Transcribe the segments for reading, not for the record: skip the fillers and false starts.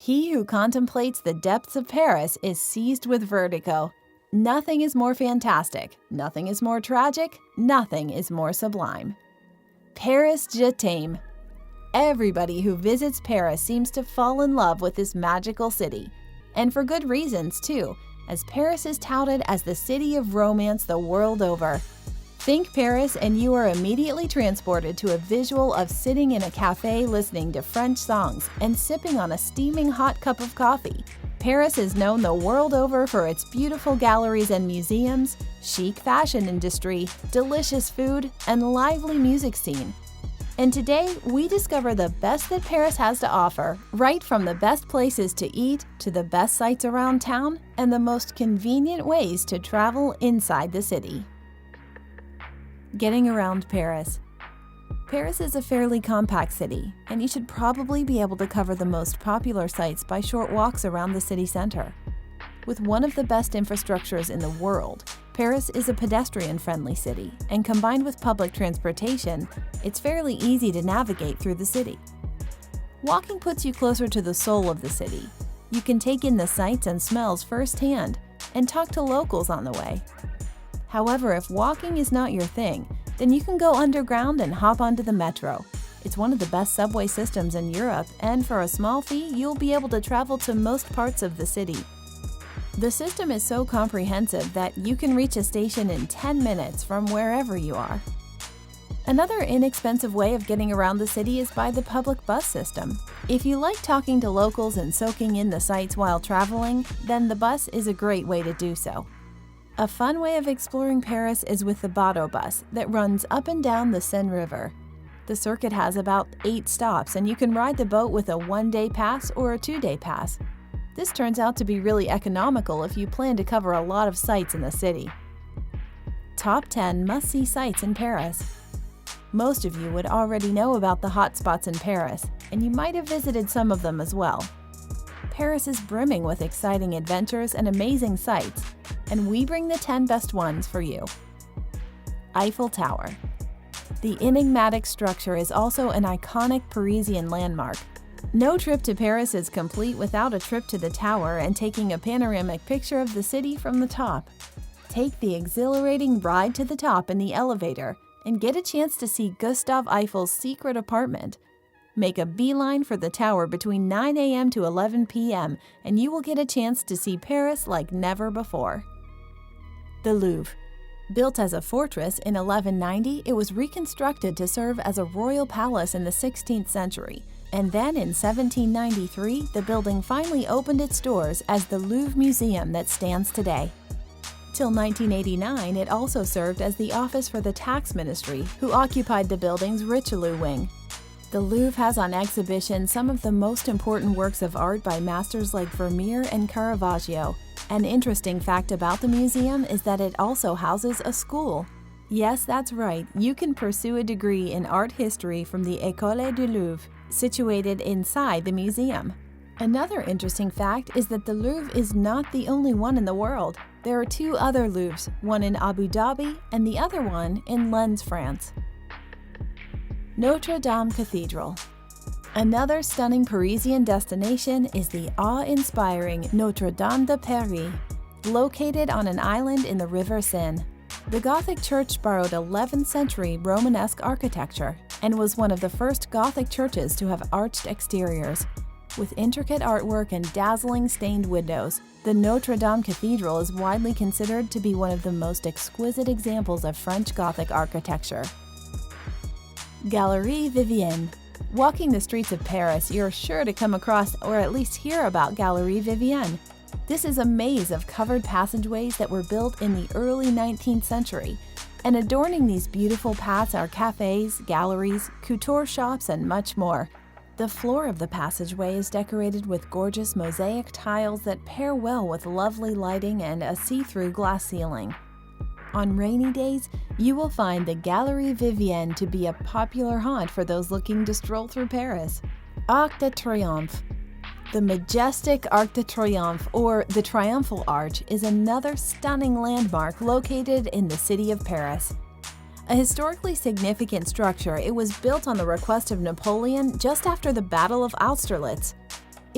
He who contemplates the depths of Paris is seized with vertigo. Nothing is more fantastic, nothing is more tragic, nothing is more sublime. Paris, je t'aime. Everybody who visits Paris seems to fall in love with this magical city. And for good reasons, too, as Paris is touted as the city of romance the world over. Think Paris and you are immediately transported to a visual of sitting in a cafe listening to French songs and sipping on a steaming hot cup of coffee. Paris is known the world over for its beautiful galleries and museums, chic fashion industry, delicious food, and lively music scene. And today, we discover the best that Paris has to offer, right from the best places to eat to the best sights around town and the most convenient ways to travel inside the city. Getting around Paris. Paris is a fairly compact city, and you should probably be able to cover the most popular sites by short walks around the city center. With one of the best infrastructures in the world, Paris is a pedestrian-friendly city, and combined with public transportation, it's fairly easy to navigate through the city. Walking puts you closer to the soul of the city. You can take in the sights and smells firsthand, and talk to locals on the way. However, if walking is not your thing, then you can go underground and hop onto the metro. It's one of the best subway systems in Europe, and for a small fee, you'll be able to travel to most parts of the city. The system is so comprehensive that you can reach a station in 10 minutes from wherever you are. Another inexpensive way of getting around the city is by the public bus system. If you like talking to locals and soaking in the sights while traveling, then the bus is a great way to do so. A fun way of exploring Paris is with the Bateau bus that runs up and down the Seine River. The circuit has about 8 stops, and you can ride the boat with a 1-day pass or a 2-day pass. This turns out to be really economical if you plan to cover a lot of sights in the city. Top 10 must-see sights in Paris. Most of you would already know about the hot spots in Paris, and you might have visited some of them as well. Paris is brimming with exciting adventures and amazing sights, and we bring the 10 best ones for you. Eiffel Tower. The enigmatic structure is also an iconic Parisian landmark. No trip to Paris is complete without a trip to the tower and taking a panoramic picture of the city from the top. Take the exhilarating ride to the top in the elevator and get a chance to see Gustave Eiffel's secret apartment. Make a beeline for the tower between 9 a.m. to 11 p.m. and you will get a chance to see Paris like never before. The Louvre. Built as a fortress in 1190, it was reconstructed to serve as a royal palace in the 16th century. And then in 1793, the building finally opened its doors as the Louvre Museum that stands today. Till 1989, it also served as the office for the tax ministry, who occupied the building's Richelieu wing. The Louvre has on exhibition some of the most important works of art by masters like Vermeer and Caravaggio. An interesting fact about the museum is that it also houses a school. Yes, that's right, you can pursue a degree in art history from the École du Louvre, situated inside the museum. Another interesting fact is that the Louvre is not the only one in the world. There are 2 other Louvres, one in Abu Dhabi and the other one in Lens, France. Notre-Dame Cathedral. Another stunning Parisian destination is the awe-inspiring Notre-Dame de Paris, located on an island in the River Seine. The Gothic church borrowed 11th century Romanesque architecture and was one of the first Gothic churches to have arched exteriors. With intricate artwork and dazzling stained windows, the Notre-Dame Cathedral is widely considered to be one of the most exquisite examples of French Gothic architecture. Galerie Vivienne. Walking the streets of Paris, you're sure to come across or at least hear about Galerie Vivienne. This is a maze of covered passageways that were built in the early 19th century, and adorning these beautiful paths are cafes, galleries, couture shops, and much more. The floor of the passageway is decorated with gorgeous mosaic tiles that pair well with lovely lighting and a see-through glass ceiling. On rainy days, you will find the Galerie Vivienne to be a popular haunt for those looking to stroll through Paris. Arc de Triomphe. The majestic Arc de Triomphe, or the Triumphal Arch, is another stunning landmark located in the city of Paris. A historically significant structure, it was built on the request of Napoleon just after the Battle of Austerlitz.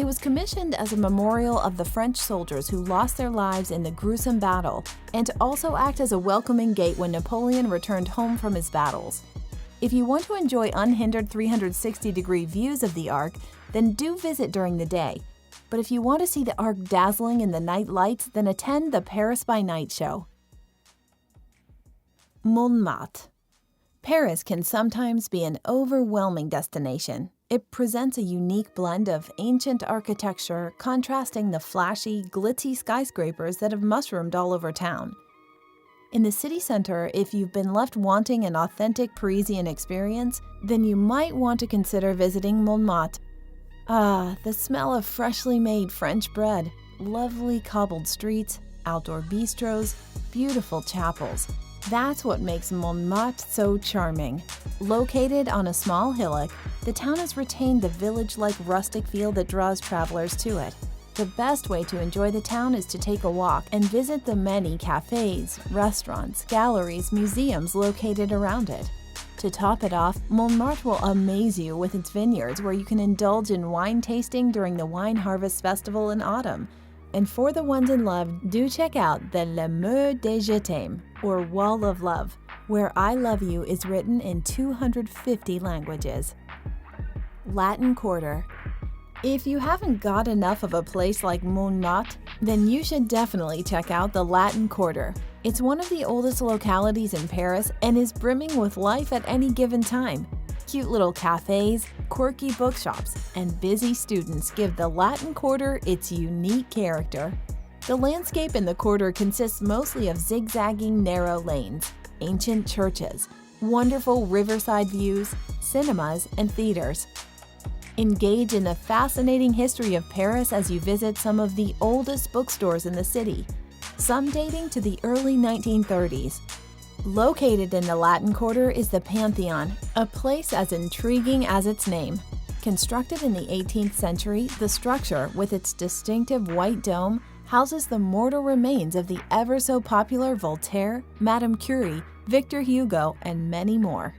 It was commissioned as a memorial of the French soldiers who lost their lives in the gruesome battle, and to also act as a welcoming gate when Napoleon returned home from his battles. If you want to enjoy unhindered 360-degree views of the Arc, then do visit during the day. But if you want to see the Arc dazzling in the night lights, then attend the Paris by Night show. Montmartre. Paris can sometimes be an overwhelming destination. It presents a unique blend of ancient architecture, contrasting the flashy, glitzy skyscrapers that have mushroomed all over town. In the city center, if you've been left wanting an authentic Parisian experience, then you might want to consider visiting Montmartre. Ah, the smell of freshly made French bread, lovely cobbled streets, outdoor bistros, beautiful chapels. That's what makes Montmartre so charming. Located on a small hillock, the town has retained the village-like rustic feel that draws travelers to it. The best way to enjoy the town is to take a walk and visit the many cafes, restaurants, galleries, museums located around it. To top it off, Montmartre will amaze you with its vineyards where you can indulge in wine tasting during the Wine Harvest Festival in autumn. And for the ones in love, do check out the Le Mur de Je t'aime, or Wall of Love, where I love you is written in 250 languages. Latin Quarter. If you haven't got enough of a place like Montmartre, then you should definitely check out the Latin Quarter. It's one of the oldest localities in Paris and is brimming with life at any given time. Cute little cafes, quirky bookshops, and busy students give the Latin Quarter its unique character. The landscape in the quarter consists mostly of zigzagging narrow lanes, ancient churches, wonderful riverside views, cinemas, and theaters. Engage in the fascinating history of Paris as you visit some of the oldest bookstores in the city, some dating to the early 1930s. Located in the Latin Quarter is the Pantheon, a place as intriguing as its name. Constructed in the 18th century, the structure, with its distinctive white dome, houses the mortal remains of the ever-so-popular Voltaire, Madame Curie, Victor Hugo, and many more.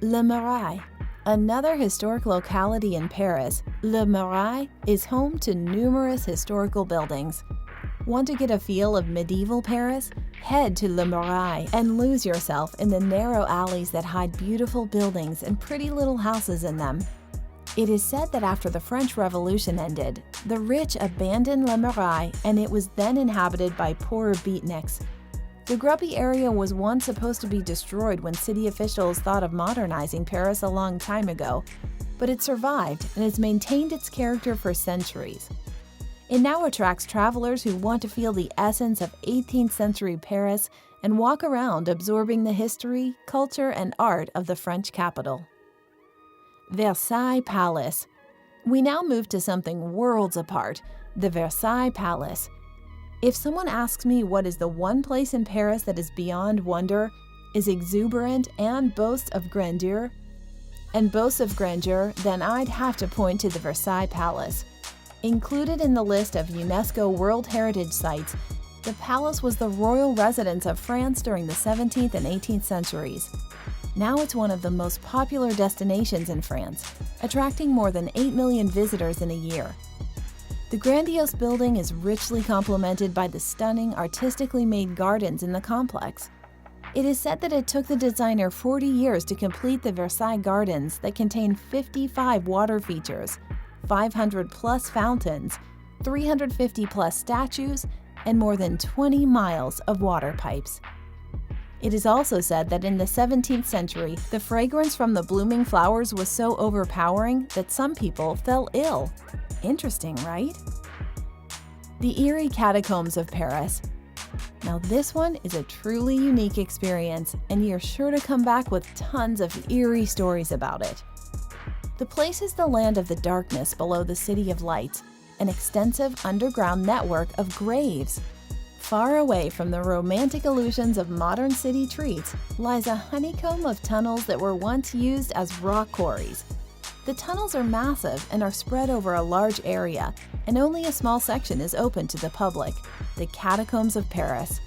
Le Marais. Another historic locality in Paris, Le Marais is home to numerous historical buildings. Want to get a feel of medieval Paris? Head to Le Marais and lose yourself in the narrow alleys that hide beautiful buildings and pretty little houses in them. It is said that after the French Revolution ended, the rich abandoned Le Marais and it was then inhabited by poorer beatniks. The grubby area was once supposed to be destroyed when city officials thought of modernizing Paris a long time ago, but it survived and has maintained its character for centuries. It now attracts travelers who want to feel the essence of 18th century Paris and walk around absorbing the history, culture, and art of the French capital. Versailles Palace. We now move to something worlds apart, the Versailles Palace. If someone asks me what is the one place in Paris that is beyond wonder, is exuberant and boasts of grandeur, then I'd have to point to the Versailles Palace. Included in the list of UNESCO World Heritage Sites, the palace was the royal residence of France during the 17th and 18th centuries. Now it's one of the most popular destinations in France, attracting more than 8 million visitors in a year. The grandiose building is richly complemented by the stunning, artistically made gardens in the complex. It is said that it took the designer 40 years to complete the Versailles Gardens that contain 55 water features, 500-plus fountains, 350-plus statues, and more than 20 miles of water pipes. It is also said that in the 17th century, the fragrance from the blooming flowers was so overpowering that some people fell ill. Interesting, right? The eerie catacombs of Paris. Now this one is a truly unique experience, and you're sure to come back with tons of eerie stories about it. The place is the land of the darkness below the City of Lights, an extensive underground network of graves. Far away from the romantic illusions of modern city treats lies a honeycomb of tunnels that were once used as rock quarries. The tunnels are massive and are spread over a large area, and only a small section is open to the public, the Catacombs of Paris.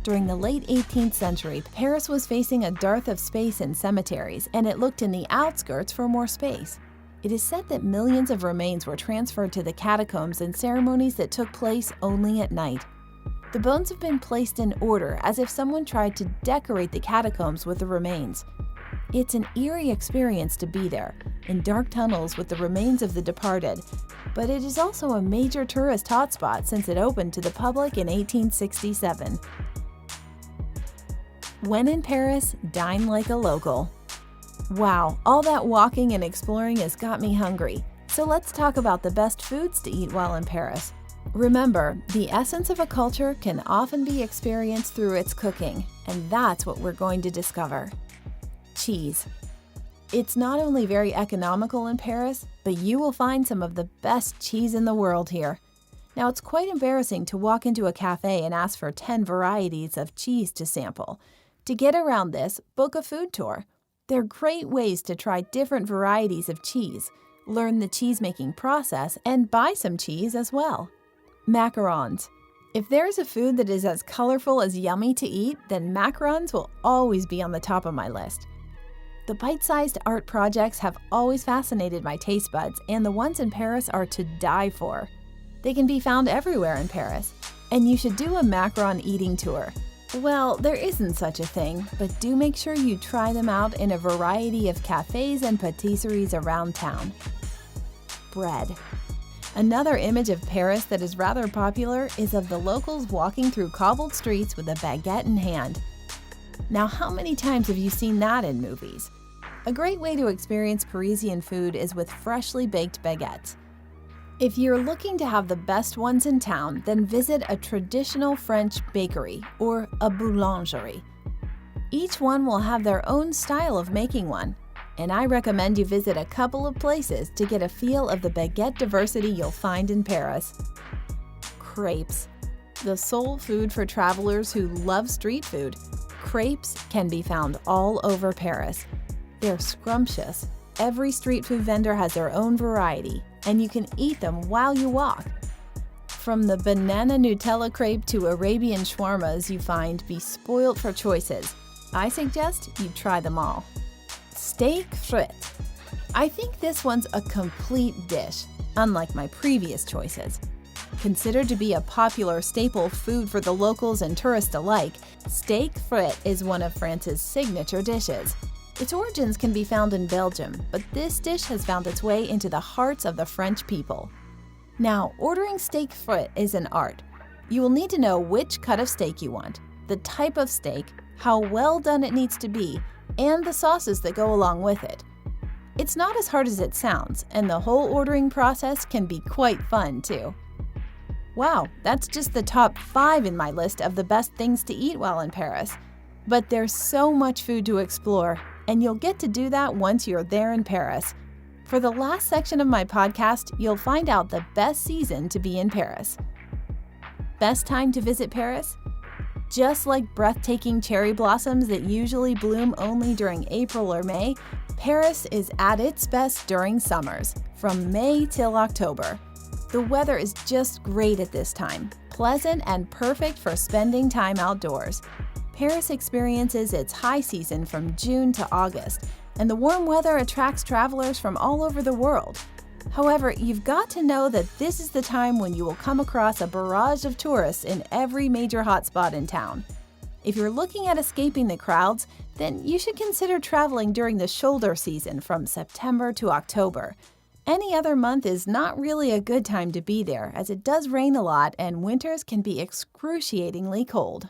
During the late 18th century, Paris was facing a dearth of space in cemeteries, and it looked in the outskirts for more space. It is said that millions of remains were transferred to the catacombs in ceremonies that took place only at night. The bones have been placed in order as if someone tried to decorate the catacombs with the remains. It's an eerie experience to be there, in dark tunnels with the remains of the departed, but it is also a major tourist hotspot since it opened to the public in 1867. When in Paris, dine like a local. Wow, all that walking and exploring has got me hungry. So let's talk about the best foods to eat while in Paris. Remember, the essence of a culture can often be experienced through its cooking, and that's what we're going to discover. Cheese. It's not only very economical in Paris, but you will find some of the best cheese in the world here. Now, it's quite embarrassing to walk into a cafe and ask for 10 varieties of cheese to sample. To get around this, book a food tour. They're great ways to try different varieties of cheese, learn the cheese-making process, and buy some cheese as well. Macarons. If there's a food that is as colorful as yummy to eat, then macarons will always be on the top of my list. The bite-sized art projects have always fascinated my taste buds, and the ones in Paris are to die for. They can be found everywhere in Paris, and you should do a macaron eating tour. Well, there isn't such a thing, but do make sure you try them out in a variety of cafes and patisseries around town. Bread. Another image of Paris that is rather popular is of the locals walking through cobbled streets with a baguette in hand. Now, how many times have you seen that in movies? A great way to experience Parisian food is with freshly baked baguettes. If you're looking to have the best ones in town, then visit a traditional French bakery or a boulangerie. Each one will have their own style of making one, and I recommend you visit a couple of places to get a feel of the baguette diversity you'll find in Paris. Crepes. The soul food for travelers who love street food, crepes can be found all over Paris. They're scrumptious. Every street food vendor has their own variety, and you can eat them while you walk. From the banana Nutella crepe to Arabian shawarmas you find, be spoiled for choices. I suggest you try them all. Steak frites. I think this one's a complete dish, unlike my previous choices. Considered to be a popular staple food for the locals and tourists alike, steak frit is one of France's signature dishes. Its origins can be found in Belgium, but this dish has found its way into the hearts of the French people. Now, ordering steak frit is an art. You will need to know which cut of steak you want, the type of steak, how well done it needs to be, and the sauces that go along with it. It's not as hard as it sounds, and the whole ordering process can be quite fun too. Wow, that's just the top 5 in my list of the best things to eat while in Paris. But there's so much food to explore, and you'll get to do that once you're there in Paris. For the last section of my podcast, you'll find out the best season to be in Paris. Best time to visit Paris? Just like breathtaking cherry blossoms that usually bloom only during April or May, Paris is at its best during summers, from May till October. The weather is just great at this time, pleasant and perfect for spending time outdoors. Paris experiences its high season from June to August, and the warm weather attracts travelers from all over the world. However, you've got to know that this is the time when you will come across a barrage of tourists in every major hotspot in town. If you're looking at escaping the crowds, then you should consider traveling during the shoulder season from September to October. Any other month is not really a good time to be there, as it does rain a lot and winters can be excruciatingly cold.